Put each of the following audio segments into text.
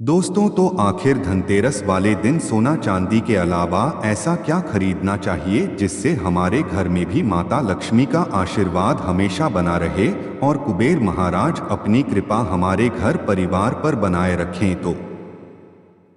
दोस्तों, तो आखिर धनतेरस वाले दिन सोना चांदी के अलावा ऐसा क्या खरीदना चाहिए जिससे हमारे घर में भी माता लक्ष्मी का आशीर्वाद हमेशा बना रहे और कुबेर महाराज अपनी कृपा हमारे घर परिवार पर बनाए रखें। तो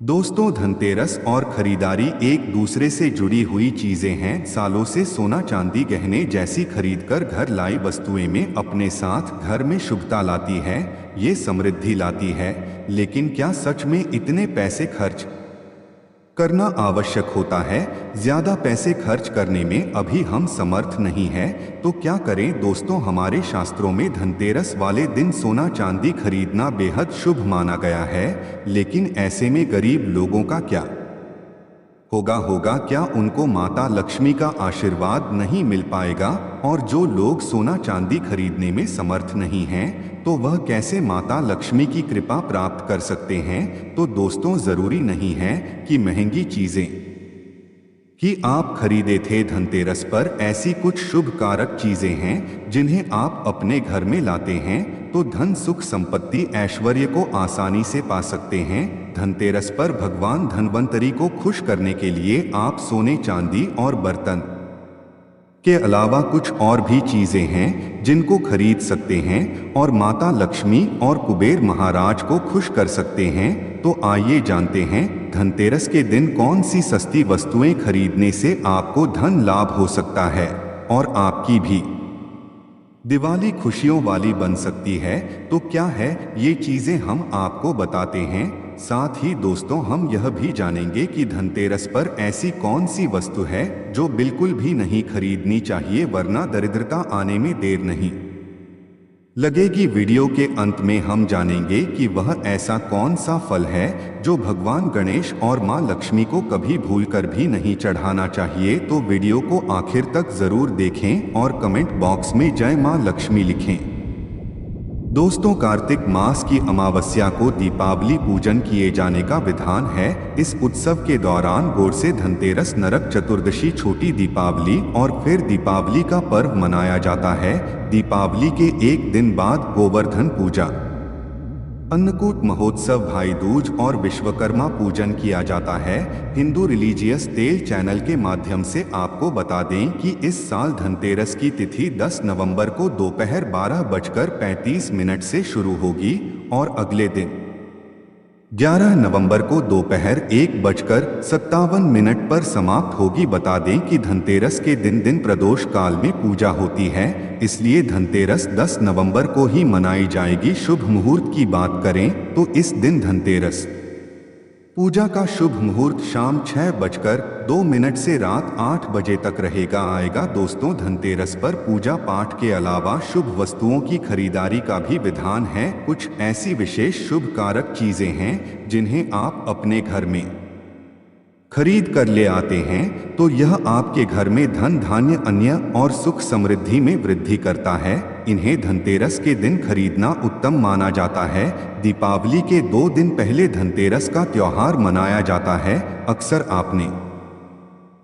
दोस्तों, धनतेरस और खरीदारी एक दूसरे से जुड़ी हुई चीजें हैं। सालों से सोना चांदी गहने जैसी खरीदकर घर लाई वस्तुएं में अपने साथ घर में शुभता लाती है, ये समृद्धि लाती है। लेकिन क्या सच में इतने पैसे खर्च करना आवश्यक होता है? ज्यादा पैसे खर्च करने में अभी हम समर्थ नहीं हैं, तो क्या करें? दोस्तों, हमारे शास्त्रों में धनतेरस वाले दिन सोना चांदी खरीदना बेहद शुभ माना गया है। लेकिन ऐसे में गरीब लोगों का क्या होगा? क्या उनको माता लक्ष्मी का आशीर्वाद नहीं मिल पाएगा? और जो लोग सोना चांदी खरीदने में समर्थ नहीं हैं, तो वह कैसे माता लक्ष्मी की कृपा प्राप्त कर सकते हैं? तो दोस्तों, जरूरी नहीं है कि महंगी चीजें कि आप खरीदे थे। धनतेरस पर ऐसी कुछ शुभ कारक चीजें हैं जिन्हें आप अपने घर में लाते हैं तो धन, सुख, संपत्ति, ऐश्वर्य को आसानी से पा सकते हैं। धनतेरस पर भगवान धन्वंतरी को खुश करने के लिए आप सोने, चांदी और बर्तन के अलावा कुछ और भी चीजें हैं जिनको खरीद सकते हैं और माता लक्ष्मी और कुबेर महाराज को खुश कर सकते हैं। तो आइए जानते हैं धनतेरस के दिन कौन सी सस्ती वस्तुएं खरीदने से आपको धन लाभ हो सकता है और आपकी भी दिवाली खुशियों वाली बन सकती है। तो क्या है ये चीजें, हम आपको बताते हैं। साथ ही दोस्तों, हम यह भी जानेंगे कि धनतेरस पर ऐसी कौन सी वस्तु है जो बिल्कुल भी नहीं खरीदनी चाहिए, वरना दरिद्रता आने में देर नहीं लगेगी। वीडियो के अंत में हम जानेंगे कि वह ऐसा कौन सा फल है जो भगवान गणेश और मां लक्ष्मी को कभी भूलकर भी नहीं चढ़ाना चाहिए। तो वीडियो को आखिर तक जरूर देखें और कमेंट बॉक्स में जय मां लक्ष्मी लिखें। दोस्तों, कार्तिक मास की अमावस्या को दीपावली पूजन किए जाने का विधान है। इस उत्सव के दौरान गौर से धनतेरस, नरक चतुर्दशी, छोटी दीपावली और फिर दीपावली का पर्व मनाया जाता है। दीपावली के एक दिन बाद गोवर्धन पूजा, अन्नकूट महोत्सव, भाई दूज और विश्वकर्मा पूजन किया जाता है। हिंदू रिलीजियस तेल चैनल के माध्यम से आपको बता दें कि इस साल धनतेरस की तिथि 10 नवंबर को दोपहर 12:35 से शुरू होगी और अगले दिन 11 नवंबर को दोपहर 1:57 पर समाप्त होगी। बता दें कि धनतेरस के दिन प्रदोष काल में पूजा होती है, इसलिए धनतेरस 10 नवंबर को ही मनाई जाएगी। शुभ मुहूर्त की बात करें तो इस दिन धनतेरस पूजा का शुभ मुहूर्त शाम 6:02 से रात 8 बजे तक आएगा। दोस्तों, धनतेरस पर पूजा पाठ के अलावा शुभ वस्तुओं की खरीदारी का भी विधान है। कुछ ऐसी विशेष शुभ कारक चीजें हैं जिन्हें आप अपने घर में खरीद कर ले आते हैं तो यह आपके घर में धन, धान्य, अन्य और सुख समृद्धि में वृद्धि करता है। इन्हें धनतेरस के दिन खरीदना उत्तम माना जाता है। दीपावली के 2 दिन पहले धनतेरस का त्योहार मनाया जाता है। अक्सर आपने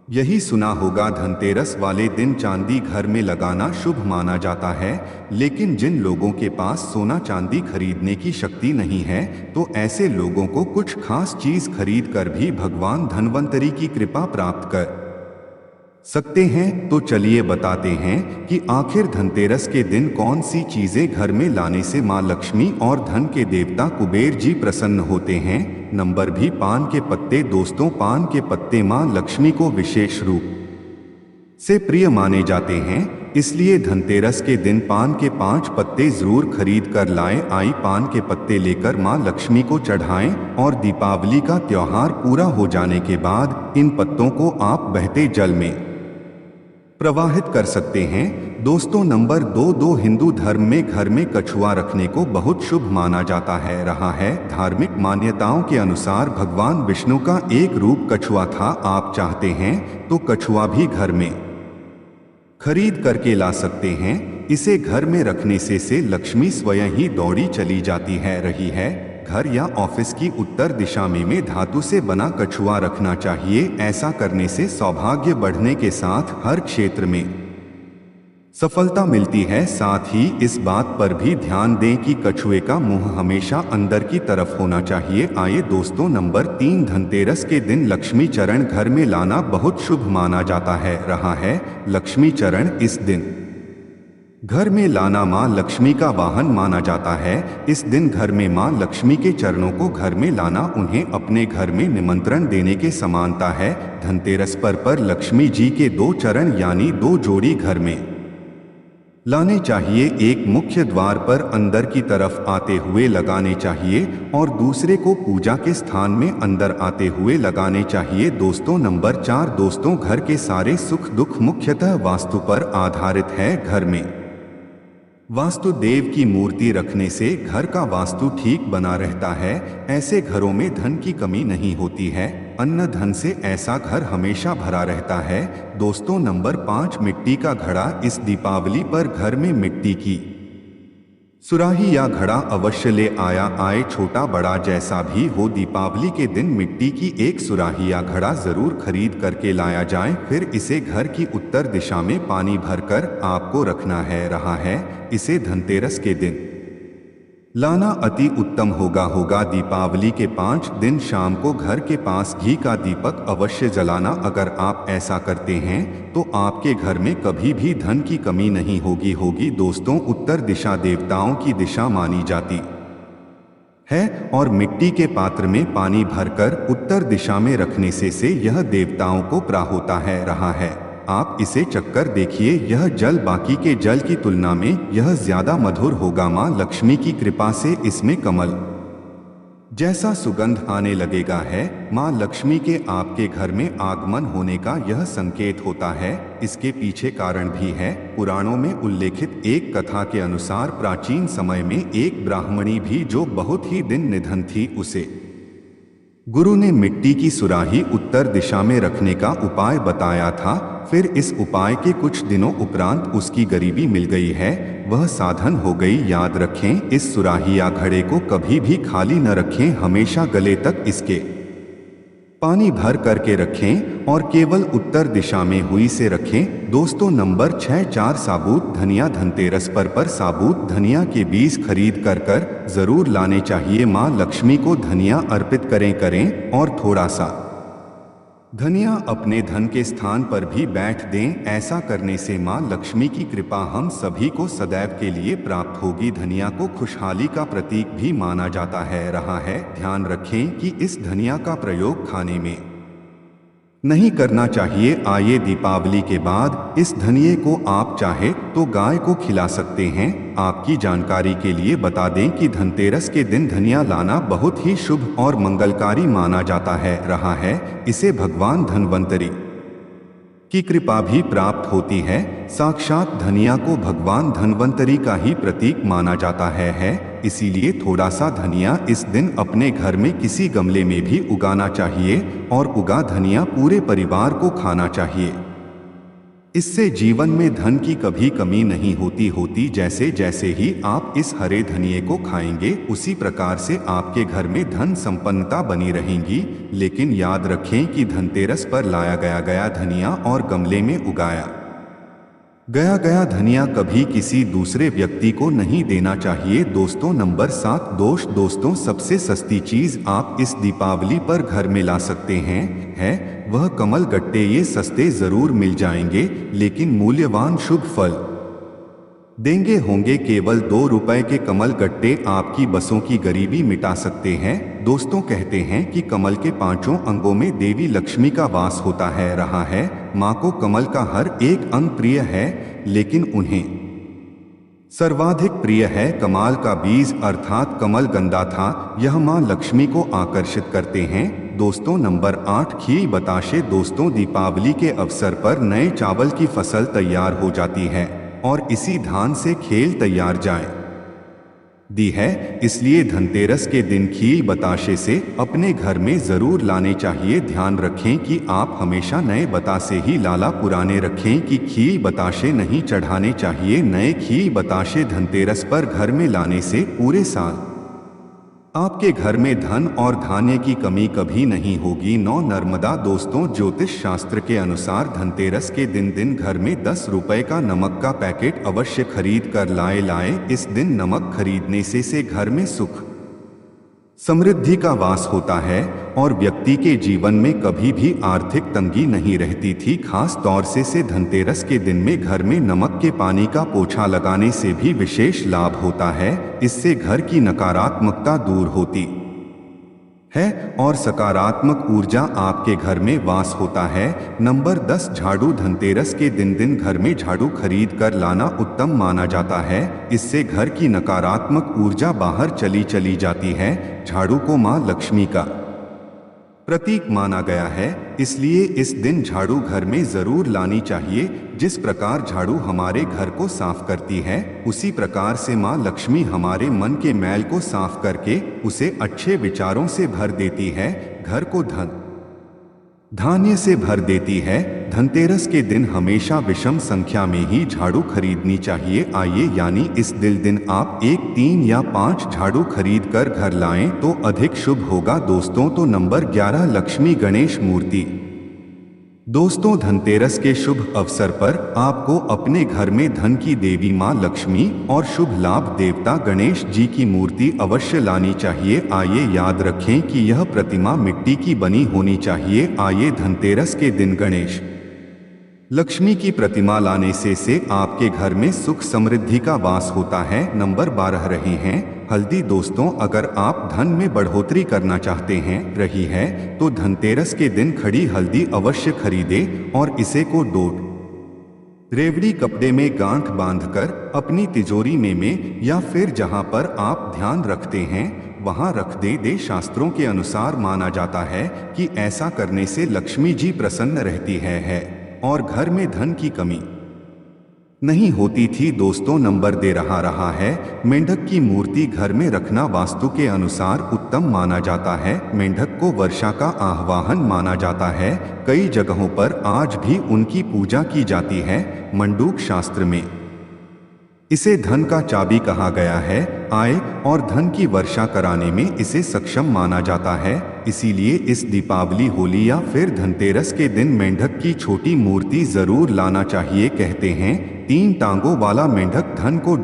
यही सुना होगा, धनतेरस वाले दिन चांदी घर में लगाना शुभ माना जाता है। लेकिन जिन लोगों के पास सोना चांदी खरीदने की शक्ति नहीं है, तो ऐसे लोगों को कुछ खास चीज खरीद कर भी भगवान धन्वंतरी की कृपा प्राप्त कर सकते हैं। तो चलिए बताते हैं कि आखिर धनतेरस के दिन कौन सी चीजें घर में लाने से मां लक्ष्मी और धन के देवता कुबेर जी प्रसन्न होते हैं। नंबर भी, पान के पत्ते। दोस्तों, पान के पत्ते मां लक्ष्मी को विशेष रूप से प्रिय माने जाते हैं, इसलिए धनतेरस के दिन पान के 5 पत्ते जरूर खरीद कर लाएं। पान के पत्ते लेकर मां लक्ष्मी को चढ़ाएं और दीपावली का त्योहार पूरा हो जाने के बाद इन पत्तों को आप बहते जल में प्रवाहित कर सकते हैं। दोस्तों, नंबर 2, हिंदू धर्म में घर में कछुआ रखने को बहुत शुभ माना जाता है। धार्मिक मान्यताओं के अनुसार भगवान विष्णु का एक रूप कछुआ था। आप चाहते हैं तो कछुआ भी घर में खरीद करके ला सकते हैं। इसे घर में रखने से लक्ष्मी स्वयं ही दौड़ी चली जाती है। घर या ऑफिस की उत्तर दिशा में धातु से बना कछुआ रखना चाहिए। ऐसा करने से सौभाग्य बढ़ने के साथ हर क्षेत्र में सफलता मिलती है। साथ ही इस बात पर भी ध्यान दें कि कछुए का मुंह हमेशा अंदर की तरफ होना चाहिए। आइए दोस्तों, नंबर 3, धनतेरस के दिन लक्ष्मी चरण घर में लाना बहुत शुभ माना जाता है रहा है। लक्ष्मी चरण इस दिन घर में लाना मां लक्ष्मी का वाहन माना जाता है। इस दिन घर में मां लक्ष्मी के चरणों को घर में लाना उन्हें अपने घर में निमंत्रण देने के समानता है। धनतेरस पर लक्ष्मी जी के 2 चरण यानी 2 जोड़ी घर में लाने चाहिए। एक मुख्य द्वार पर अंदर की तरफ आते हुए लगाने चाहिए और दूसरे को पूजा के स्थान में अंदर आते हुए लगाने चाहिए। दोस्तों, नंबर 4, दोस्तों घर के सारे सुख दुख मुख्यतः वास्तु पर आधारित है। घर में वास्तु देव की मूर्ति रखने से घर का वास्तु ठीक बना रहता है। ऐसे घरों में धन की कमी नहीं होती है। अन्न धन से ऐसा घर हमेशा भरा रहता है। दोस्तों, नंबर 5, मिट्टी का घड़ा। इस दीपावली पर घर में मिट्टी की सुराही या घड़ा अवश्य ले आए। छोटा बड़ा जैसा भी हो, दीपावली के दिन मिट्टी की एक सुराही या घड़ा जरूर खरीद करके लाया जाए। फिर इसे घर की उत्तर दिशा में पानी भरकर आपको रखना है रहा है। इसे धनतेरस के दिन लाना अति उत्तम होगा। दीपावली के 5 दिन शाम को घर के पास घी का दीपक अवश्य जलाना। अगर आप ऐसा करते हैं तो आपके घर में कभी भी धन की कमी नहीं होगी। दोस्तों, उत्तर दिशा देवताओं की दिशा मानी जाती है और मिट्टी के पात्र में पानी भरकर उत्तर दिशा में रखने से यह देवताओं को प्राप्त होता है रहा है। आप इसे चक्कर देखिए, यह जल बाकी के जल की तुलना में यह ज्यादा मधुर होगा। मां लक्ष्मी की कृपा से इसमें कमल जैसा सुगंध आने लगेगा है। मां लक्ष्मी के आपके घर में आगमन होने का यह संकेत होता है। इसके पीछे कारण भी है। पुराणों में उल्लेखित एक कथा के अनुसार प्राचीन समय में एक ब्राह्मणी भी जो बहुत ही दिन निधन थी, उसे गुरु ने मिट्टी की सुराही उत्तर दिशा में रखने का उपाय बताया था। फिर इस उपाय के कुछ दिनों उपरांत उसकी गरीबी मिल गई है, वह साधन हो गई। याद रखें, इस सुराही या घड़े को कभी भी खाली न रखें। हमेशा गले तक इसके पानी भर करके रखें और केवल उत्तर दिशा में हुई से रखें। दोस्तों, नंबर 6, 4 साबुत धनिया। धनतेरस पर साबुत धनिया के बीज खरीद कर जरूर लाने चाहिए। मां लक्ष्मी को धनिया अर्पित करें और थोड़ा सा धनिया अपने धन के स्थान पर भी बैठ दें। ऐसा करने से मां लक्ष्मी की कृपा हम सभी को सदैव के लिए प्राप्त होगी। धनिया को खुशहाली का प्रतीक भी माना जाता है रहा है। ध्यान रखें कि इस धनिया का प्रयोग खाने में नहीं करना चाहिए। आइए, दीपावली के बाद इस धनिये को आप चाहे तो गाय को खिला सकते हैं। आपकी जानकारी के लिए बता दें कि धनतेरस के दिन धनिया लाना बहुत ही शुभ और मंगलकारी माना जाता है रहा है। इसे भगवान धन्वंतरी की कृपा भी प्राप्त होती है। साक्षात धनिया को भगवान धन्वंतरी का ही प्रतीक माना जाता है। इसीलिए थोड़ा सा धनिया इस दिन अपने घर में किसी गमले में भी उगाना चाहिए और उगा धनिया पूरे परिवार को खाना चाहिए। इससे जीवन में धन की कभी कमी नहीं होती। जैसे जैसे ही आप इस हरे धनिये को खाएंगे, उसी प्रकार से आपके घर में धन संपन्नता बनी रहेगी। लेकिन याद रखें कि धनतेरस पर लाया गया धनिया और गमले में उगाया गया धनिया कभी किसी दूसरे व्यक्ति को नहीं देना चाहिए। दोस्तों, नंबर 7, दोष। दोस्तों, सबसे सस्ती चीज आप इस दीपावली पर घर में ला सकते हैं वह कमल गट्टे। ये सस्ते जरूर मिल जाएंगे लेकिन मूल्यवान शुभ फल देंगे होंगे। केवल 2 रुपए के कमल गट्टे आपकी बसों की गरीबी मिटा सकते हैं। दोस्तों, कहते हैं कि कमल के 5 अंगों में देवी लक्ष्मी का वास होता है रहा है। माँ को कमल का हर एक अंग प्रिय है, लेकिन उन्हें सर्वाधिक प्रिय है कमाल का बीज अर्थात कमल गंदा था। यह माँ लक्ष्मी को आकर्षित करते हैं। दोस्तों, नंबर 8, खील बताशे। दोस्तों, दीपावली के अवसर पर नए चावल की फसल तैयार हो जाती है और इसी धान से खेल तैयार जाए दी है। इसलिए धनतेरस के दिन खील बताशे से अपने घर में जरूर लाने चाहिए। ध्यान रखें कि आप हमेशा नए बतासे ही लाला, पुराने रखें कि खील बताशे नहीं चढ़ाने चाहिए। नए खील बताशे धनतेरस पर घर में लाने से पूरे साल आपके घर में धन और धान्य की कमी कभी नहीं होगी। 9 नर्मदा दोस्तों, ज्योतिष शास्त्र के अनुसार धनतेरस के दिन घर में 10 रुपए का नमक का पैकेट अवश्य खरीद कर लाए। इस दिन नमक खरीदने से घर में सुख समृद्धि का वास होता है और व्यक्ति के जीवन में कभी भी आर्थिक तंगी नहीं रहती थी। खास तौर से धनतेरस के दिन में घर में नमक के पानी का पोछा लगाने से भी विशेष लाभ होता है। इससे घर की नकारात्मकता दूर होती है और सकारात्मक ऊर्जा आपके घर में वास होता है। नंबर 10, झाड़ू। धनतेरस के दिन घर में झाड़ू खरीद कर लाना उत्तम माना जाता है। इससे घर की नकारात्मक ऊर्जा बाहर चली जाती है। झाड़ू को मां लक्ष्मी का प्रतीक माना गया है, इसलिए इस दिन झाड़ू घर में जरूर लानी चाहिए। जिस प्रकार झाड़ू हमारे घर को साफ करती है, उसी प्रकार से मां लक्ष्मी हमारे मन के मैल को साफ करके उसे अच्छे विचारों से भर देती है, घर को धान्य से भर देती है। धनतेरस के दिन हमेशा विषम संख्या में ही झाड़ू खरीदनी चाहिए। आइए यानी इस दिन आप 1, 3 या 5 झाड़ू खरीद कर घर लाएं तो अधिक शुभ होगा दोस्तों। तो नंबर 11, लक्ष्मी गणेश मूर्ति। दोस्तों, धनतेरस के शुभ अवसर पर आपको अपने घर में धन की देवी मां लक्ष्मी और शुभ लाभ देवता गणेश जी की मूर्ति अवश्य लानी चाहिए। आइए याद रखें कि यह प्रतिमा मिट्टी की बनी होनी चाहिए। आइए धनतेरस के दिन गणेश लक्ष्मी की प्रतिमा लाने से आपके घर में सुख समृद्धि का वास होता है। नंबर 12 रहे हैं हल्दी। दोस्तों, अगर आप धन में बढ़ोतरी करना चाहते हैं तो धनतेरस के दिन खड़ी हल्दी अवश्य खरीदें और इसे को रेवड़ी कपड़े में गांठ बांधकर अपनी तिजोरी में या फिर जहां पर आप ध्यान रखते हैं वहां रख दे। शास्त्रों के अनुसार माना जाता है कि ऐसा करने से लक्ष्मी जी प्रसन्न रहती है और घर में धन की कमी नहीं होती थी। दोस्तों, नंबर दे रहा है मेंढक की मूर्ति घर में रखना वास्तु के अनुसार उत्तम माना जाता है। मेंढक को वर्षा का आह्वान माना जाता है। कई जगहों पर आज भी उनकी पूजा की जाती है। मंडूक शास्त्र में इसे धन का चाबी कहा गया है। आय और धन की वर्षा कराने में इसे सक्षम माना जाता है। इसीलिए इस दीपावली, होली या फिर धनतेरस के दिन मेंढक की छोटी मूर्ति जरूर लाना चाहिए। कहते हैं 3 टांगों वाला मेंढक धन को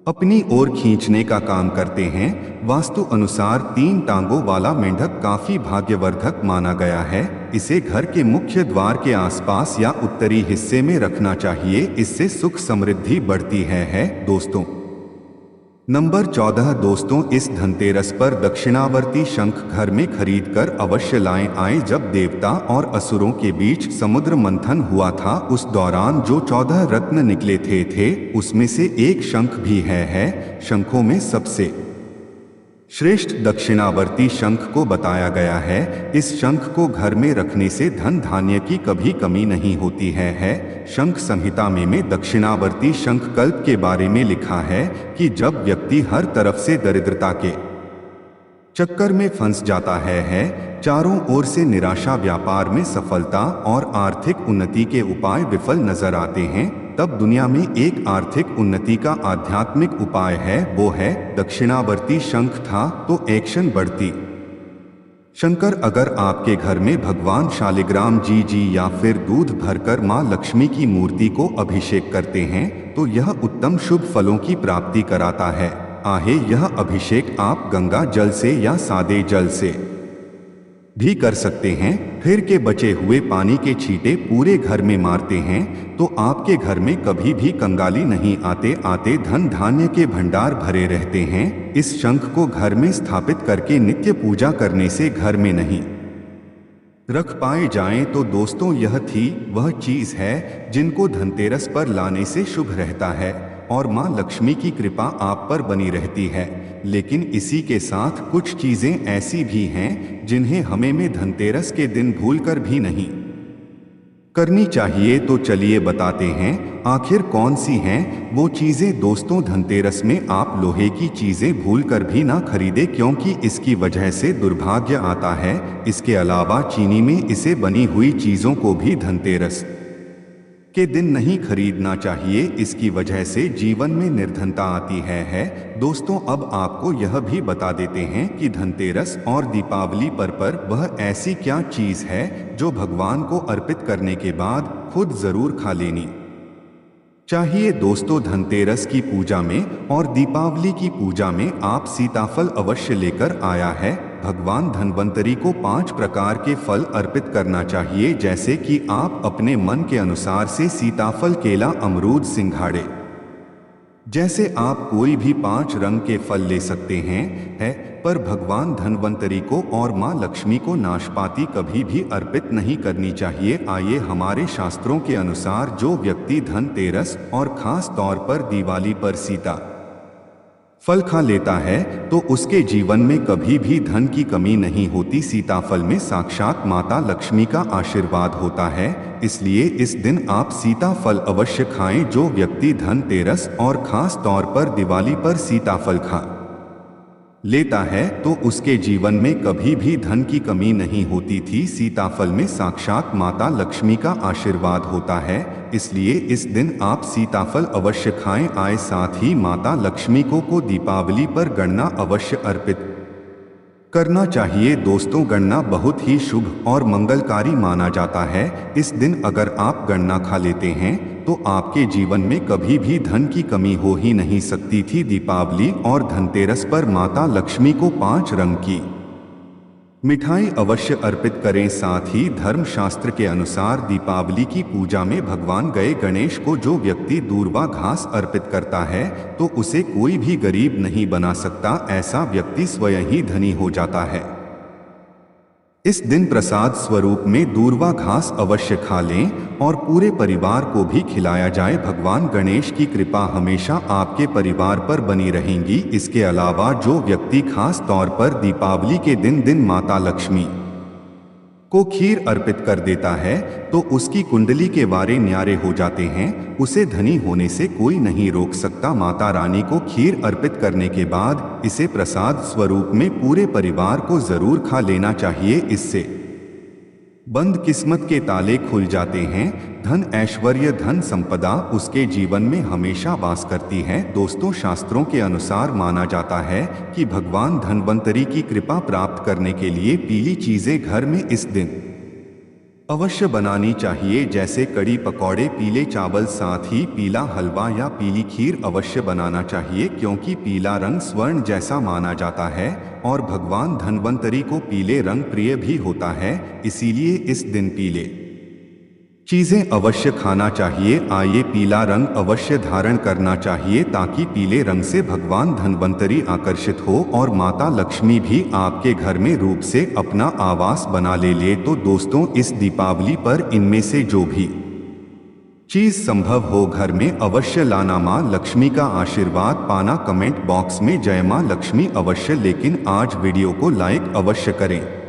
अपनी ओर खींचने का काम करते हैं। वास्तु अनुसार 3 टांगों वाला मेंढक काफी भाग्यवर्धक माना गया है। इसे घर के मुख्य द्वार के आसपास या उत्तरी हिस्से में रखना चाहिए। इससे सुख समृद्धि बढ़ती है दोस्तों। नंबर 14 दोस्तों, इस धनतेरस पर दक्षिणावर्ती शंख घर में खरीदकर अवश्य लाएं। आए जब देवता और असुरों के बीच समुद्र मंथन हुआ था, उस दौरान जो 14 रत्न निकले थे उसमें से एक शंख भी है। शंखों में सबसे श्रेष्ठ दक्षिणावर्ती शंख को बताया गया है। इस शंख को घर में रखने से धन धान्य की कभी कमी नहीं होती है। शंख संहिता में दक्षिणावर्ती शंख कल्प के बारे में लिखा है कि जब व्यक्ति हर तरफ से दरिद्रता के चक्कर में फंस जाता है, चारों ओर से निराशा, व्यापार में सफलता और आर्थिक उन्नति के उपाय विफल नजर आते हैं, तब दुनिया में एक आर्थिक उन्नति का आध्यात्मिक उपाय है, वो है दक्षिणावर्ती शंख। था तो एक्शन बढ़ती। शंकर, अगर आपके घर में भगवान शालिग्राम जी या फिर दूध भरकर मां लक्ष्मी की मूर्ति को अभिषेक करते हैं तो यह उत्तम शुभ फलों की प्राप्ति कराता है। आहे यह अभिषेक आप गंगा जल से या सादे जल से भी कर सकते हैं। फिर के बचे हुए पानी के छींटे पूरे घर में मारते हैं तो आपके घर में कभी भी कंगाली नहीं आते धन धान्य के भंडार भरे रहते हैं। इस शंख को घर में स्थापित करके नित्य पूजा करने से घर में नहीं रख पाए जाएं तो दोस्तों, यह थी वह चीज है जिनको धनतेरस पर लाने से शुभ रहता है और मां लक्ष्मी की कृपा आप पर बनी रहती है। लेकिन इसी के साथ कुछ चीजें ऐसी भी हैं जिन्हें हमें में धनतेरस के दिन भूलकर भी नहीं करनी चाहिए। तो चलिए बताते हैं आखिर कौन सी हैं वो चीजें। दोस्तों, धनतेरस में आप लोहे की चीजें भूलकर भी ना खरीदें, क्योंकि इसकी वजह से दुर्भाग्य आता है। इसके अलावा चीनी में इसे बनी हुई चीजों को भी धनतेरस के दिन नहीं खरीदना चाहिए। इसकी वजह से जीवन में निर्धनता आती है। दोस्तों, अब आपको यह भी बता देते हैं कि धनतेरस और दीपावली पर वह ऐसी क्या चीज है जो भगवान को अर्पित करने के बाद खुद जरूर खा लेनी चाहिए। दोस्तों, धनतेरस की पूजा में और दीपावली की पूजा में आप सीताफल अवश्य लेकर आया है। भगवान धन्वंतरी को 5 प्रकार के फल अर्पित करना चाहिए, जैसे कि आप अपने मन के अनुसार से सीताफल, केला, अमरूद, सिंघाड़े जैसे आप कोई भी 5 रंग के फल ले सकते हैं। पर भगवान धन्वंतरी को और माँ लक्ष्मी को नाशपाती कभी भी अर्पित नहीं करनी चाहिए। आइए, हमारे शास्त्रों के अनुसार जो व्यक्ति धनतेरस और खास तौर पर दिवाली पर सीता फल खा लेता है तो उसके जीवन में कभी भी धन की कमी नहीं होती। सीताफल में साक्षात माता लक्ष्मी का आशीर्वाद होता है, इसलिए इस दिन आप सीताफल अवश्य खाएं। जो व्यक्ति धनतेरस और खास तौर पर दिवाली पर सीताफल खा लेता है तो उसके जीवन में कभी भी धन की कमी नहीं होती थी। सीताफल में साक्षात माता लक्ष्मी का आशीर्वाद होता है, इसलिए इस दिन आप सीताफल अवश्य खाएं। आए साथ ही माता लक्ष्मी को दीपावली पर गन्ना अवश्य अर्पित करना चाहिए। दोस्तों, गन्ना बहुत ही शुभ और मंगलकारी माना जाता है। इस दिन अगर आप गन्ना खा लेते हैं तो आपके जीवन में कभी भी धन की कमी हो ही नहीं सकती थी। दीपावली और धनतेरस पर माता लक्ष्मी को 5 रंग की मिठाई अवश्य अर्पित करें। साथ ही धर्मशास्त्र के अनुसार दीपावली की पूजा में भगवान गए गणेश को जो व्यक्ति दूर्वा घास अर्पित करता है तो उसे कोई भी गरीब नहीं बना सकता। ऐसा व्यक्ति स्वयं ही धनी हो जाता है। इस दिन प्रसाद स्वरूप में दूर्वा घास अवश्य खा लें और पूरे परिवार को भी खिलाया जाए। भगवान गणेश की कृपा हमेशा आपके परिवार पर बनी रहेगी। इसके अलावा जो व्यक्ति खास तौर पर दीपावली के दिन माता लक्ष्मी को खीर अर्पित कर देता है तो उसकी कुंडली के वारे न्यारे हो जाते हैं। उसे धनी होने से कोई नहीं रोक सकता। माता रानी को खीर अर्पित करने के बाद इसे प्रसाद स्वरूप में पूरे परिवार को जरूर खा लेना चाहिए। इससे बंद किस्मत के ताले खुल जाते हैं। धन, ऐश्वर्य, धन संपदा उसके जीवन में हमेशा वास करती है। दोस्तों, शास्त्रों के अनुसार माना जाता है कि भगवान धन्वंतरी की कृपा प्राप्त करने के लिए पीली चीजें घर में इस दिन अवश्य बनानी चाहिए, जैसे कड़ी पकौड़े, पीले चावल, साथ ही पीला हलवा या पीली खीर अवश्य बनाना चाहिए, क्योंकि पीला रंग स्वर्ण जैसा माना जाता है और भगवान धन्वंतरी को पीले रंग प्रिय भी होता है। इसीलिए इस दिन पीले चीजें अवश्य खाना चाहिए। आइए, पीला रंग अवश्य धारण करना चाहिए ताकि पीले रंग से भगवान धन्वंतरी आकर्षित हो और माता लक्ष्मी भी आपके घर में रूप से अपना आवास बना ले। तो दोस्तों, इस दीपावली पर इनमें से जो भी चीज संभव हो घर में अवश्य लाना। माँ लक्ष्मी का आशीर्वाद पाना। कमेंट बॉक्स में जय माँ लक्ष्मी अवश्य। लेकिन आज वीडियो को लाइक अवश्य करें।